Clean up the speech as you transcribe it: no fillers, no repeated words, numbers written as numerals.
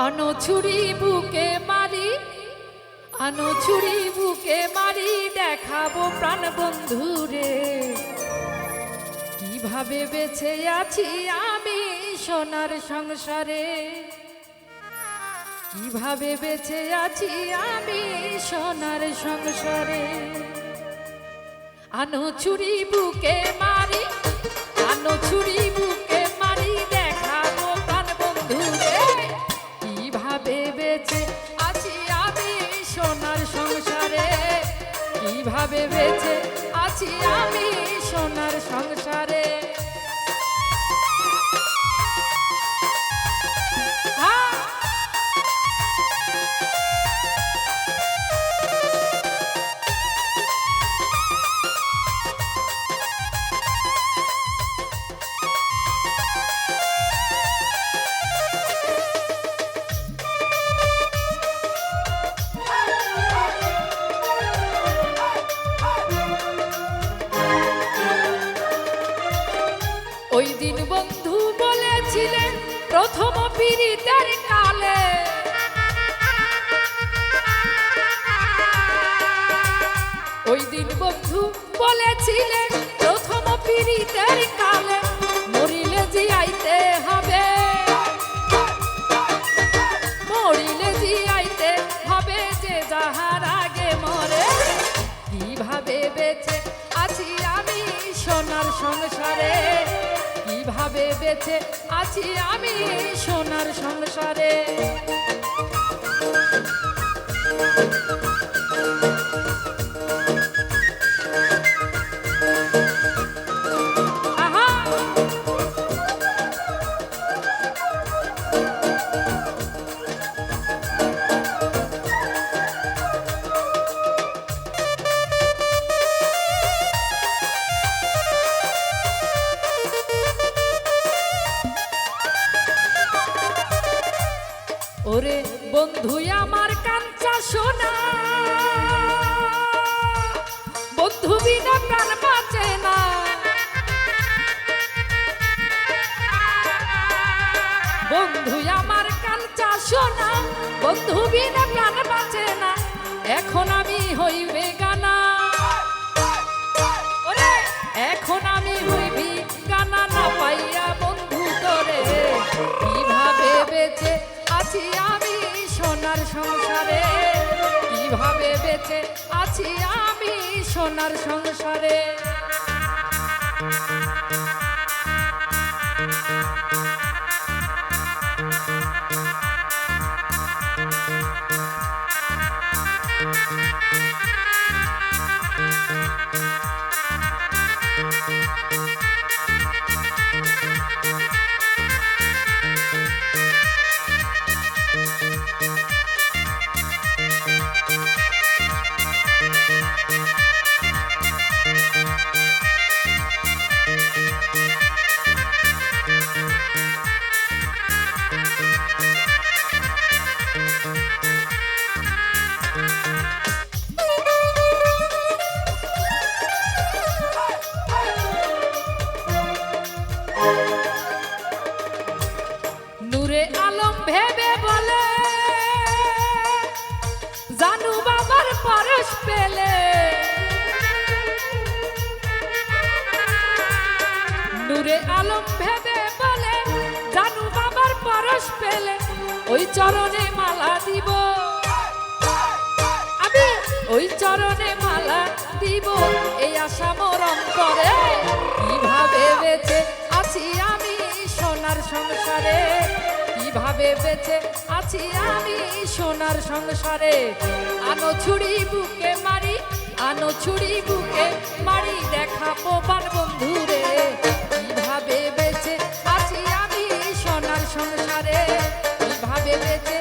আনো ছুরি বুকে মারি, আনো ছুরি বুকে মারি, দেখাবো প্রাণ বন্ধুরে কিভাবে বেঁচে আছি আমি সোনার সংসারে, কিভাবে বেঁচে আছি আমি সোনার সংসারে। আনো ছুরি বুকে মারি, আনো ছুরি বুকে মারি, দেখাবো প্রাণ বন্ধুরে কিভাবে বেঁচে আছি আমি সোনার সংসারে, কিভাবে বেঁচে আছি আমি সোনার সংসারে। ওই দিন বন্ধু বলেছিলেন প্রথম পীড়িতের কালে, ওই দিন বন্ধু বলেছিলেন প্রথম পীড়িতের কালে, মরিলে জিয়াইতে হবে, মরিলে জিয়াইতে হবে যে যাহার আগে মরে, কিভাবে বেঁচে আছি আমি সোনার সংসারে, কিভাবে বেঁচে আছি আমি সোনার সংসারে। ওরে বন্ধু আমার কাঞ্চা সোনা, বন্ধু বিনা প্রাণ বাঁচে না, বন্ধু আমার কাঞ্চা সোনা, বন্ধু বিনা প্রাণ বাঁচে না, এখন আমি হইবে গানা, ওরে এখন আমি হইবি গানা, না পাইয়া বন্ধু তোরে কিভাবে বেঁচে আছি আমি সোনার সংসারে, কিভাবে বেঁচে আছি আমি সোনার সংসারে। নূরে আলম ভেবে বলে জানু বাবার পরশ পেলে, নূরে আলম ভেবে বলে জানু বাবার পরশ পেলে, ওই চরণে মালা দিব আমি, ওই চরণে মালা দিব, এই আশা মরম করে কিভাবে বেঁচে আছি আমি সোনার সংসারে, কিভাবে বেঁচে আছি আমি সোনার সংসারে। আনো ছুরি বুকে মারি, আনো ছুরি বুকে মারি, দেখাবো প্রাণ বন্ধুরে কিভাবে বেঁচে আছি আমি সোনার সংসারে, কিভাবে বেঁচে